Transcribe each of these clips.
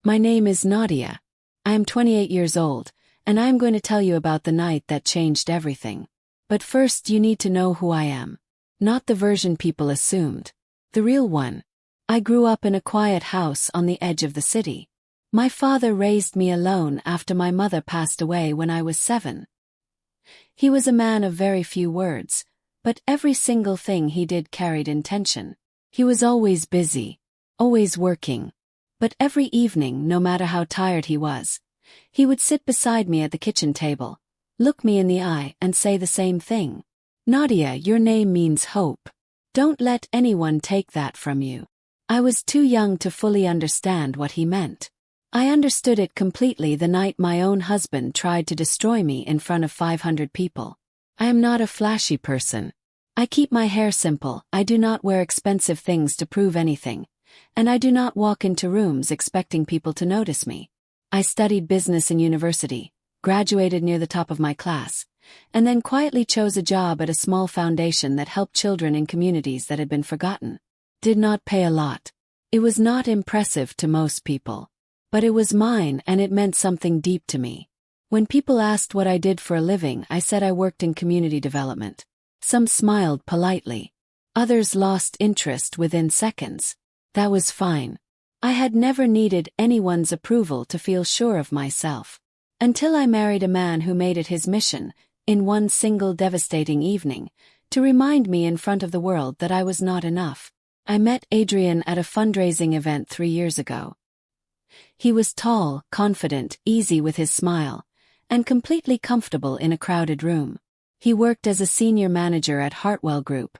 My name is Nadia. I am 28 years old, and I am going to tell you about the night that changed everything. But first you need to know who I am. Not the version people assumed. The real one. I grew up in a quiet house on the edge of the city. My father raised me alone after my mother passed away when I was 7. He was a man of very few words, but every single thing he did carried intention. He was always busy, always working. But every evening, no matter how tired he was, he would sit beside me at the kitchen table, look me in the eye and say the same thing. Nadia, your name means hope. Don't let anyone take that from you. I was too young to fully understand what he meant. I understood it completely the night my own husband tried to destroy me in front of 500 people. I am not a flashy person. I keep my hair simple, I do not wear expensive things to prove anything, and I do not walk into rooms expecting people to notice me. I studied business in university, graduated near the top of my class, and then quietly chose a job at a small foundation that helped children in communities that had been forgotten. Did not pay a lot. It was not impressive to most people. But it was mine and it meant something deep to me. When people asked what I did for a living, I said I worked in community development. Some smiled politely. Others lost interest within seconds. That was fine. I had never needed anyone's approval to feel sure of myself. Until I married a man who made it his mission, in one single devastating evening, to remind me in front of the world that I was not enough. I met Adrian at a fundraising event 3 years ago. He was tall, confident, easy with his smile, and completely comfortable in a crowded room. He worked as a senior manager at Hartwell Group,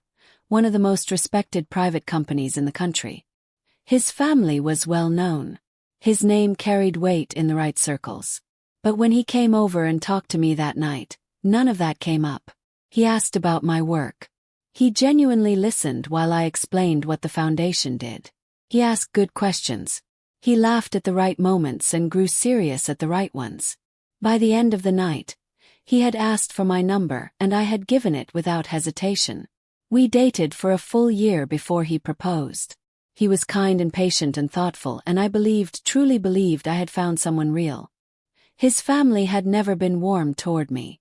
one of the most respected private companies in the country. His family was well known. His name carried weight in the right circles. But when he came over and talked to me that night, none of that came up. He asked about my work. He genuinely listened while I explained what the foundation did. He asked good questions. He laughed at the right moments and grew serious at the right ones. By the end of the night, he had asked for my number and I had given it without hesitation. We dated for a full year before he proposed. He was kind and patient and thoughtful, and I truly believed I had found someone real. His family had never been warm toward me.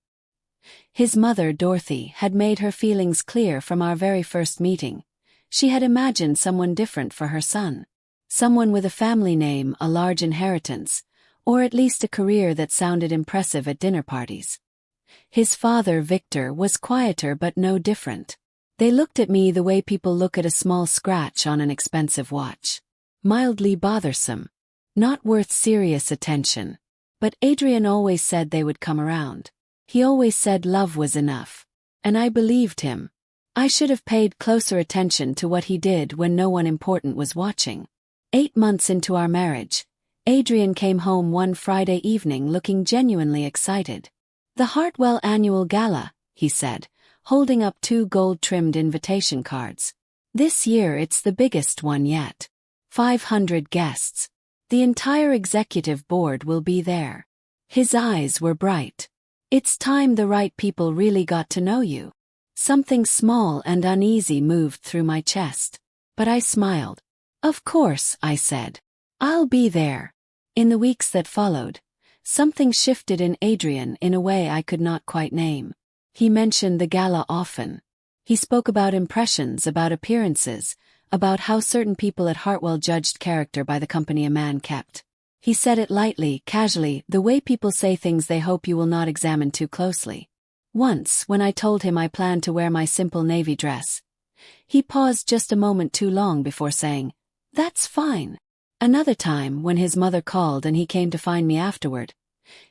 His mother, Dorothy, had made her feelings clear from our very first meeting. She had imagined someone different for her son. Someone with a family name, a large inheritance, or at least a career that sounded impressive at dinner parties. His father, Victor, was quieter but no different. They looked at me the way people look at a small scratch on an expensive watch. Mildly bothersome. Not worth serious attention. But Adrian always said they would come around. He always said love was enough. And I believed him. I should have paid closer attention to what he did when no one important was watching. 8 months into our marriage, Adrian came home one Friday evening looking genuinely excited. "The Hartwell Annual Gala," he said, holding up 2 gold-trimmed invitation cards. "This year it's the biggest one yet. 500 guests. The entire executive board will be there." His eyes were bright. "It's time the right people really got to know you." Something small and uneasy moved through my chest. But I smiled. "Of course," I said. "I'll be there." In the weeks that followed, something shifted in Adrian in a way I could not quite name. He mentioned the gala often. He spoke about impressions, about appearances, about how certain people at Hartwell judged character by the company a man kept. He said it lightly, casually, the way people say things they hope you will not examine too closely. Once, when I told him I planned to wear my simple navy dress, he paused just a moment too long before saying, "That's fine." Another time, when his mother called and he came to find me afterward,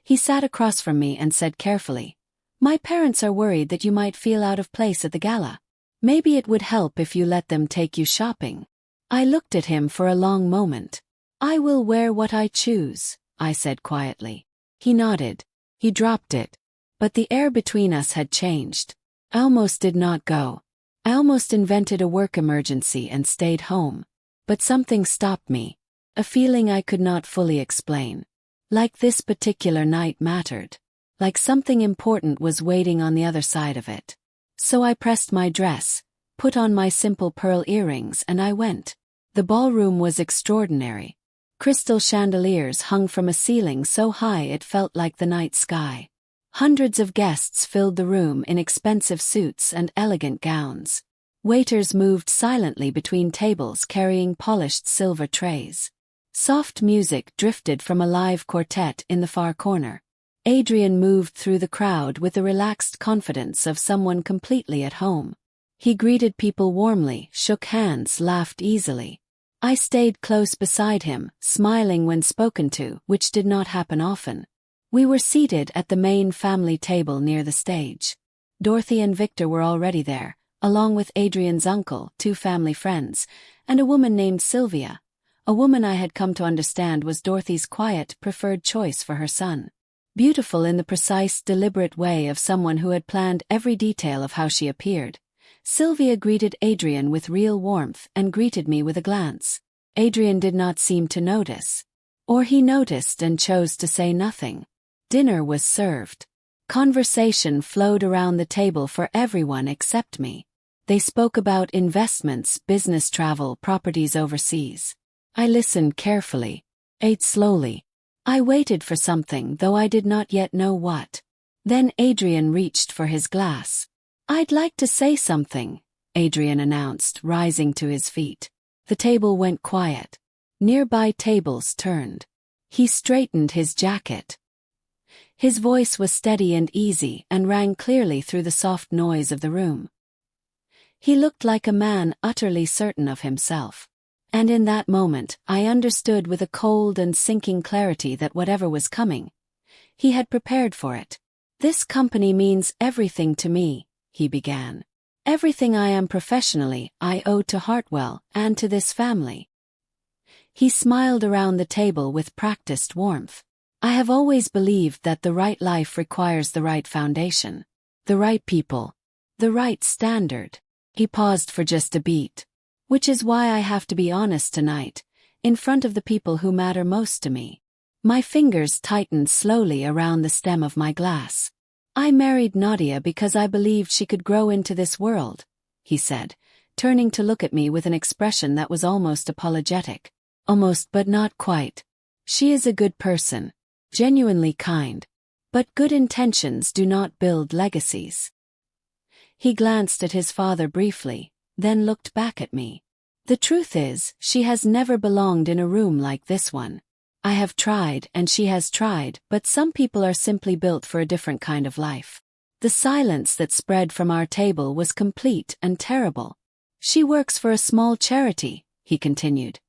he sat across from me and said carefully, "My parents are worried that you might feel out of place at the gala. Maybe it would help if you let them take you shopping." I looked at him for a long moment. "I will wear what I choose," I said quietly. He nodded. He dropped it. But the air between us had changed. I almost did not go. I almost invented a work emergency and stayed home. But something stopped me. A feeling I could not fully explain. Like this particular night mattered. Like something important was waiting on the other side of it. So I pressed my dress, put on my simple pearl earrings, and I went. The ballroom was extraordinary. Crystal chandeliers hung from a ceiling so high it felt like the night sky. Hundreds of guests filled the room in expensive suits and elegant gowns. Waiters moved silently between tables carrying polished silver trays. Soft music drifted from a live quartet in the far corner. Adrian moved through the crowd with the relaxed confidence of someone completely at home. He greeted people warmly, shook hands, laughed easily. I stayed close beside him, smiling when spoken to, which did not happen often. We were seated at the main family table near the stage. Dorothy and Victor were already there, along with Adrian's uncle, 2 family friends, and a woman named Sylvia. A woman I had come to understand was Dorothy's quiet, preferred choice for her son. Beautiful in the precise, deliberate way of someone who had planned every detail of how she appeared, Sylvia greeted Adrian with real warmth and greeted me with a glance. Adrian did not seem to notice. Or he noticed and chose to say nothing. Dinner was served. Conversation flowed around the table for everyone except me. They spoke about investments, business travel, properties overseas. I listened carefully, ate slowly. I waited for something, though I did not yet know what. Then Adrian reached for his glass. "I'd like to say something," Adrian announced, rising to his feet. The table went quiet. Nearby tables turned. He straightened his jacket. His voice was steady and easy and rang clearly through the soft noise of the room. He looked like a man utterly certain of himself. And in that moment, I understood with a cold and sinking clarity that whatever was coming, he had prepared for it. "This company means everything to me," he began. "Everything I am professionally, I owe to Hartwell and to this family." He smiled around the table with practiced warmth. "I have always believed that the right life requires the right foundation, the right people, the right standard." He paused for just a beat. "Which is why I have to be honest tonight, in front of the people who matter most to me." My fingers tightened slowly around the stem of my glass. "I married Nadia because I believed she could grow into this world," he said, turning to look at me with an expression that was almost apologetic. "Almost, but not quite. She is a good person, genuinely kind. But good intentions do not build legacies." He glanced at his father briefly, then looked back at me. "The truth is, she has never belonged in a room like this one. I have tried and she has tried, but some people are simply built for a different kind of life." The silence that spread from our table was complete and terrible. "She works for a small charity," he continued,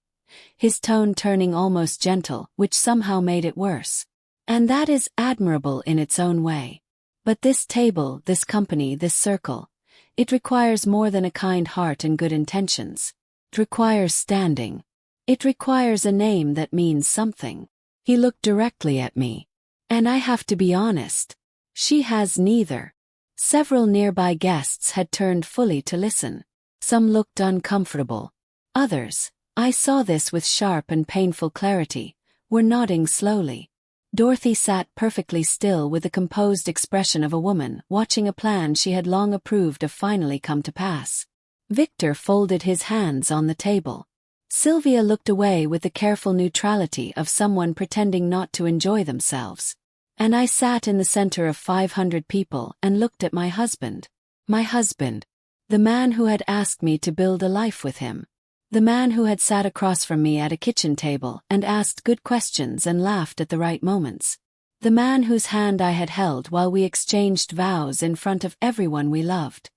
his tone turning almost gentle, which somehow made it worse. "And that is admirable in its own way. But this table, this company, this circle, it requires more than a kind heart and good intentions. It requires standing. It requires a name that means something." He looked directly at me. "And I have to be honest. She has neither." Several nearby guests had turned fully to listen. Some looked uncomfortable. Others, I saw this with sharp and painful clarity, were nodding slowly. Dorothy sat perfectly still with the composed expression of a woman watching a plan she had long approved of finally come to pass. Victor folded his hands on the table. Sylvia looked away with the careful neutrality of someone pretending not to enjoy themselves. And I sat in the center of 500 people and looked at my husband. My husband. The man who had asked me to build a life with him. The man who had sat across from me at a kitchen table and asked good questions and laughed at the right moments. The man whose hand I had held while we exchanged vows in front of everyone we loved.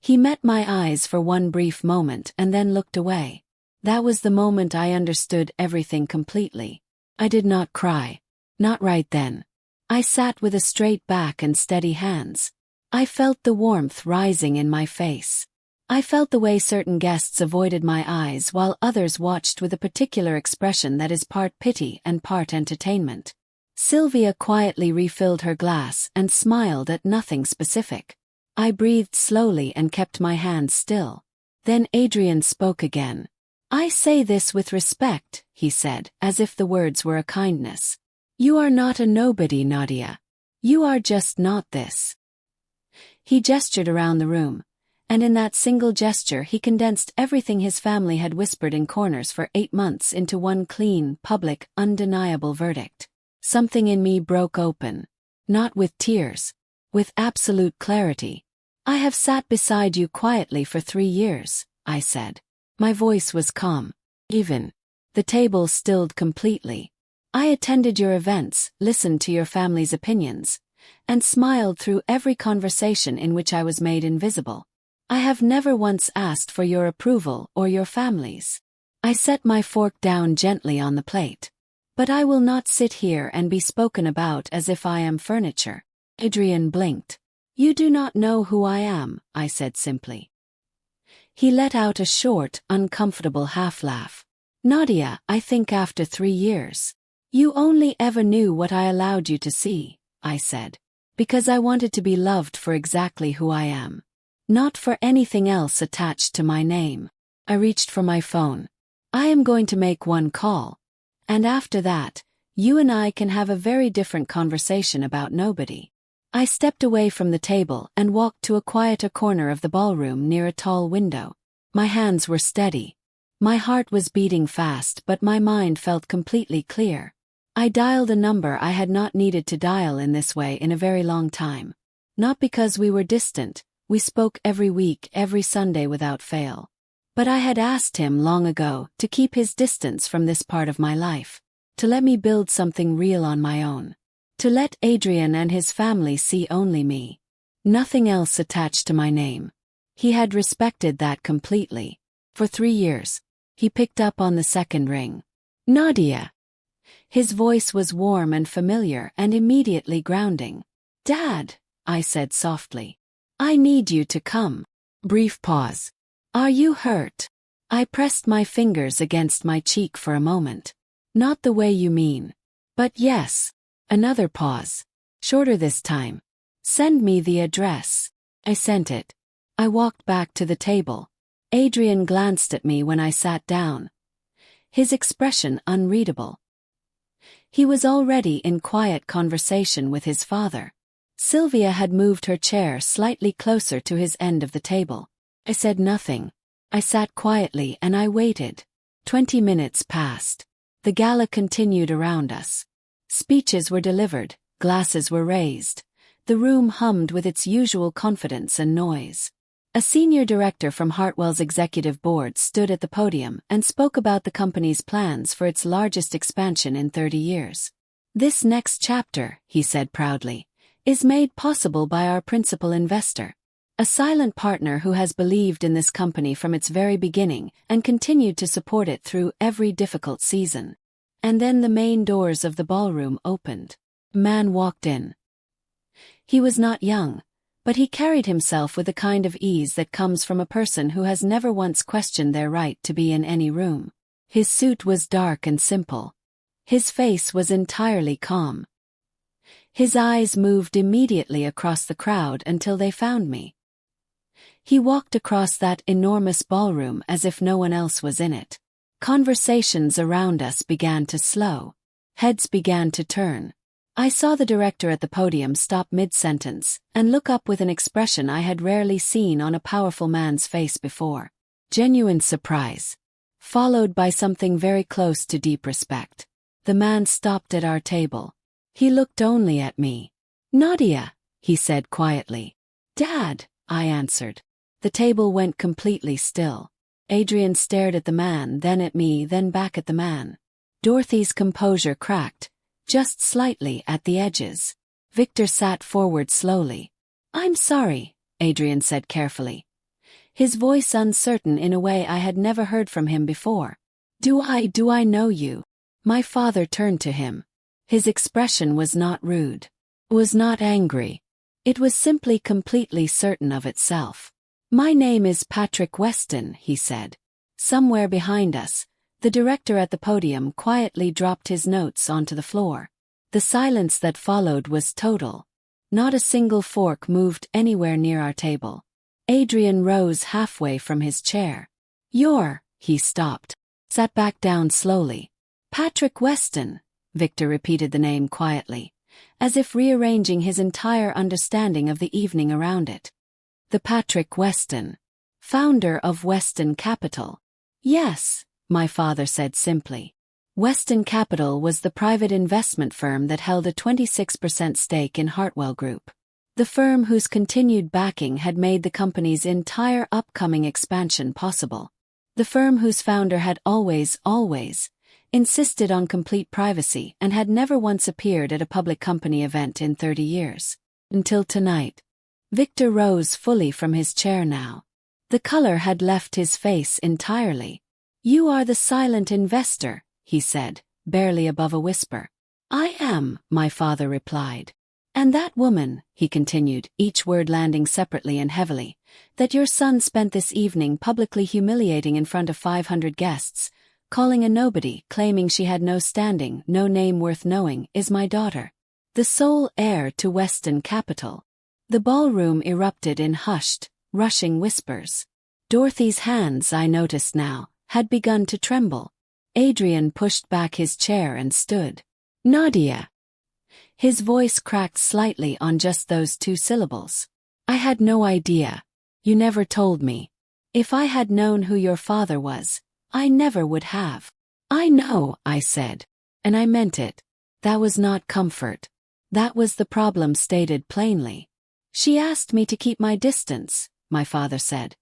He met my eyes for one brief moment and then looked away. That was the moment I understood everything completely. I did not cry. Not right then. I sat with a straight back and steady hands. I felt the warmth rising in my face. I felt the way certain guests avoided my eyes while others watched with a particular expression that is part pity and part entertainment. Sylvia quietly refilled her glass and smiled at nothing specific. I breathed slowly and kept my hands still. Then Adrian spoke again. "I say this with respect," he said, as if the words were a kindness. "You are not a nobody, Nadia. You are just not this." He gestured around the room, And in that single gesture he condensed everything his family had whispered in corners for 8 months into one clean, public, undeniable verdict. Something in me broke open. Not with tears. With absolute clarity. "I have sat beside you quietly for 3 years," I said. My voice was calm. Even. The table stilled completely. "I attended your events, listened to your family's opinions, and smiled through every conversation in which I was made invisible. I have never once asked for your approval or your family's." I set my fork down gently on the plate. "But I will not sit here and be spoken about as if I am furniture." Adrian blinked. "You do not know who I am," I said simply. He let out a short, uncomfortable half-laugh. "Nadia, I think after 3 years. You only ever knew what I allowed you to see," I said. "Because I wanted to be loved for exactly who I am. Not for anything else attached to my name." I reached for my phone. "I am going to make one call. And after that, you and I can have a very different conversation about nobody." I stepped away from the table and walked to a quieter corner of the ballroom near a tall window. My hands were steady. My heart was beating fast, but my mind felt completely clear. I dialed a number I had not needed to dial in this way in a very long time. Not because we were distant, we spoke every week, every Sunday without fail. But I had asked him long ago to keep his distance from this part of my life, to let me build something real on my own. To let Adrian and his family see only me. Nothing else attached to my name. He had respected that completely. For 3 years. He picked up on the second ring. "Nadia." His voice was warm and familiar and immediately grounding. "Dad," I said softly. "I need you to come." Brief pause. "Are you hurt?" I pressed my fingers against my cheek for a moment. "Not the way you mean. But yes." Another pause. Shorter this time. "Send me the address." I sent it. I walked back to the table. Adrian glanced at me when I sat down. His expression unreadable. He was already in quiet conversation with his father. Sylvia had moved her chair slightly closer to his end of the table. I said nothing. I sat quietly and I waited. 20 minutes passed. The gala continued around us. Speeches were delivered, glasses were raised. The room hummed with its usual confidence and noise. A senior director from Hartwell's executive board stood at the podium and spoke about the company's plans for its largest expansion in 30 years. "This next chapter," he said proudly, "is made possible by our principal investor. A silent partner who has believed in this company from its very beginning and continued to support it through every difficult season." And then the main doors of the ballroom opened. A man walked in. He was not young, but he carried himself with a kind of ease that comes from a person who has never once questioned their right to be in any room. His suit was dark and simple. His face was entirely calm. His eyes moved immediately across the crowd until they found me. He walked across that enormous ballroom as if no one else was in it. Conversations around us began to slow. Heads began to turn. I saw the director at the podium stop mid-sentence and look up with an expression I had rarely seen on a powerful man's face before. Genuine surprise. Followed by something very close to deep respect. The man stopped at our table. He looked only at me. "Nadia," he said quietly. "Dad," I answered. The table went completely still. Adrian stared at the man, then at me, then back at the man. Dorothy's composure cracked, just slightly at the edges. Victor sat forward slowly. "I'm sorry," Adrian said carefully. His voice uncertain in a way I had never heard from him before. Do I know you?" My father turned to him. His expression was not rude. Was not angry. It was simply completely certain of itself. "My name is Patrick Weston," he said. Somewhere behind us, the director at the podium quietly dropped his notes onto the floor. The silence that followed was total. Not a single fork moved anywhere near our table. Adrian rose halfway from his chair. He stopped. Sat back down slowly. "Patrick Weston," Victor repeated the name quietly, as if rearranging his entire understanding of the evening around it. The Patrick Weston, founder of Weston Capital. Yes, my father said simply. Weston Capital was the private investment firm that held a 26% stake in Hartwell Group. The firm whose continued backing had made the company's entire upcoming expansion possible. The firm whose founder had always insisted on complete privacy and had never once appeared at a public company event in 30 years. Until tonight. Victor rose fully from his chair now. The color had left his face entirely. You are the silent investor, he said, barely above a whisper. I am, my father replied. And that woman, he continued, each word landing separately and heavily, that your son spent this evening publicly humiliating in front of 500 guests, calling a nobody, claiming she had no standing, no name worth knowing, is my daughter. The sole heir to Weston Capital. The ballroom erupted in hushed, rushing whispers. Dorothy's hands, I noticed now, had begun to tremble. Adrian pushed back his chair and stood. Nadia. His voice cracked slightly on just those 2 syllables. I had no idea. You never told me. If I had known who your father was, I never would have. I know, I said. And I meant it. That was not comfort. That was the problem stated plainly. She asked me to keep my distance, my father said.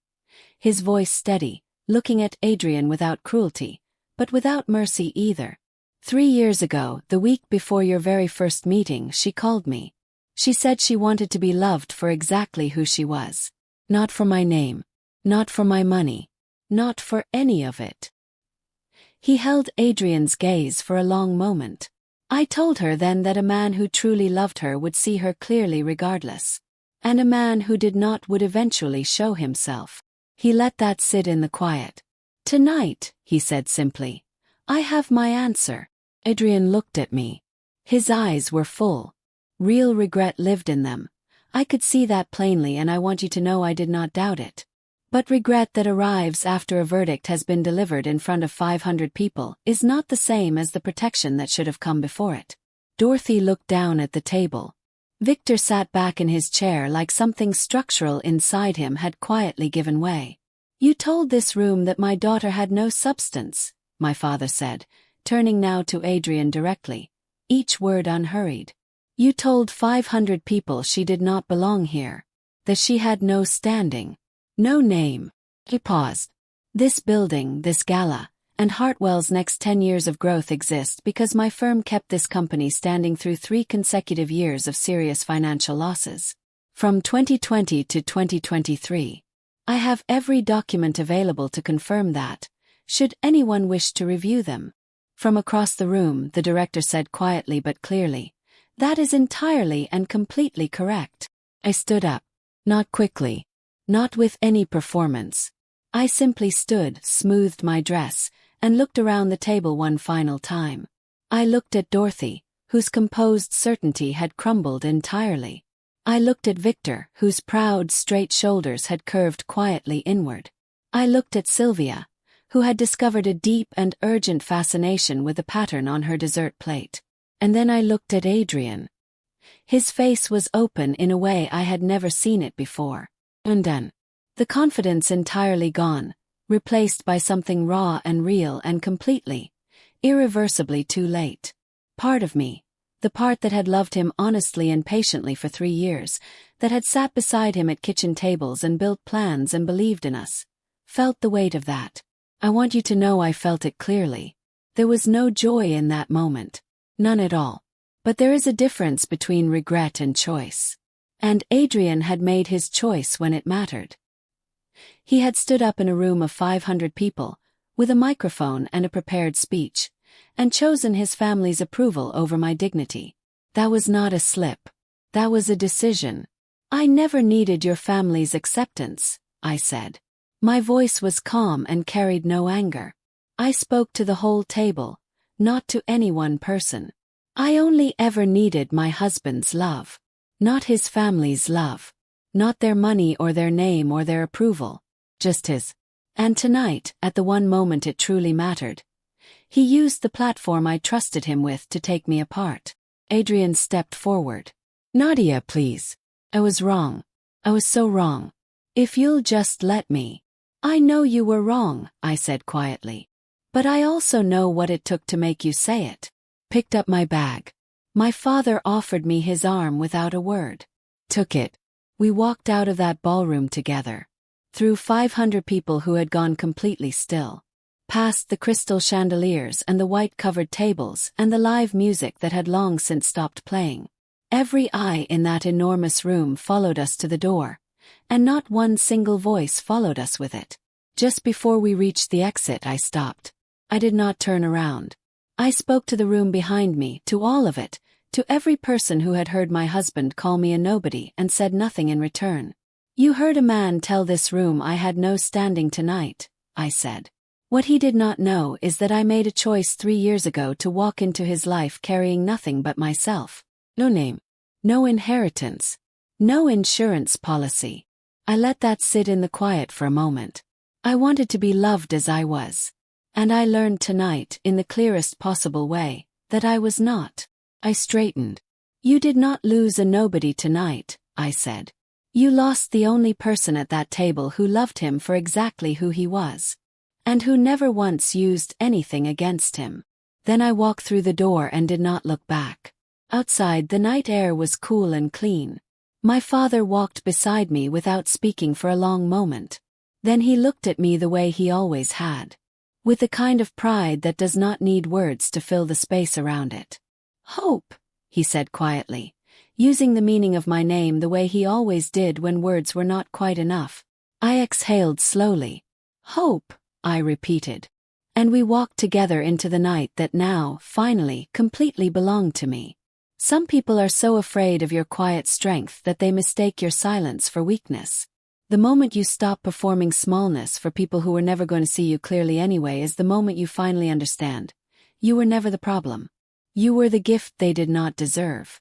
His voice steady, looking at Adrian without cruelty, but without mercy either. 3 years ago, the week before your very first meeting, she called me. She said she wanted to be loved for exactly who she was. Not for my name. Not for my money. Not for any of it. He held Adrian's gaze for a long moment. I told her then that a man who truly loved her would see her clearly regardless. And a man who did not would eventually show himself. He let that sit in the quiet. Tonight, he said simply, I have my answer. Adrian looked at me. His eyes were full. Real regret lived in them. I could see that plainly, and I want you to know I did not doubt it. But regret that arrives after a verdict has been delivered in front of 500 people is not the same as the protection that should have come before it. Dorothy looked down at the table. Victor sat back in his chair like something structural inside him had quietly given way. You told this room that my daughter had no substance, my father said, turning now to Adrian directly, each word unhurried. You told 500 people she did not belong here, that she had no standing, no name. He paused. This building, this gala, and Hartwell's next 10 years of growth exist because my firm kept this company standing through 3 consecutive years of serious financial losses. From 2020 to 2023. I have every document available to confirm that, should anyone wish to review them. From across the room, the director said quietly but clearly, that is entirely and completely correct. I stood up. Not quickly. Not with any performance. I simply stood, smoothed my dress, and looked around the table one final time. I looked at Dorothy, whose composed certainty had crumbled entirely. I looked at Victor, whose proud, straight shoulders had curved quietly inward. I looked at Sylvia, who had discovered a deep and urgent fascination with the pattern on her dessert plate. And then I looked at Adrian. His face was open in a way I had never seen it before. And then, the confidence entirely gone, replaced by something raw and real and completely, irreversibly too late. Part of me, the part that had loved him honestly and patiently for 3 years, that had sat beside him at kitchen tables and built plans and believed in us, felt the weight of that. I want you to know I felt it clearly. There was no joy in that moment. None at all. But there is a difference between regret and choice. And Adrian had made his choice when it mattered. He had stood up in a room of 500 people, with a microphone and a prepared speech, and chosen his family's approval over my dignity. That was not a slip. That was a decision. I never needed your family's acceptance, I said. My voice was calm and carried no anger. I spoke to the whole table, not to any one person. I only ever needed my husband's love, not his family's love, not their money or their name or their approval, just his. And tonight, at the one moment it truly mattered, he used the platform I trusted him with to take me apart. Adrian stepped forward. Nadia, please. I was wrong. I was so wrong. If you'll just let me. I know you were wrong, I said quietly. But I also know what it took to make you say it. Picked up my bag. My father offered me his arm without a word. Took it. We walked out of that ballroom together. Through 500 people who had gone completely still. Past the crystal chandeliers and the white-covered tables and the live music that had long since stopped playing. Every eye in that enormous room followed us to the door, and not one single voice followed us with it. Just before we reached the exit, I stopped. I did not turn around. I spoke to the room behind me, to all of it, to every person who had heard my husband call me a nobody and said nothing in return. You heard a man tell this room I had no standing tonight, I said. What he did not know is that I made a choice 3 years ago to walk into his life carrying nothing but myself. No name. No inheritance. No insurance policy. I let that sit in the quiet for a moment. I wanted to be loved as I was. And I learned tonight, in the clearest possible way, that I was not. I straightened. You did not lose a nobody tonight, I said. You lost the only person at that table who loved him for exactly who he was. And who never once used anything against him. Then I walked through the door and did not look back. Outside, the night air was cool and clean. My father walked beside me without speaking for a long moment. Then he looked at me the way he always had. With the kind of pride that does not need words to fill the space around it. Hope, he said quietly, using the meaning of my name the way he always did when words were not quite enough. I exhaled slowly. Hope, I repeated. And we walked together into the night that now, finally, completely belonged to me. Some people are so afraid of your quiet strength that they mistake your silence for weakness. The moment you stop performing smallness for people who were never going to see you clearly anyway is the moment you finally understand. You were never the problem. You were the gift they did not deserve.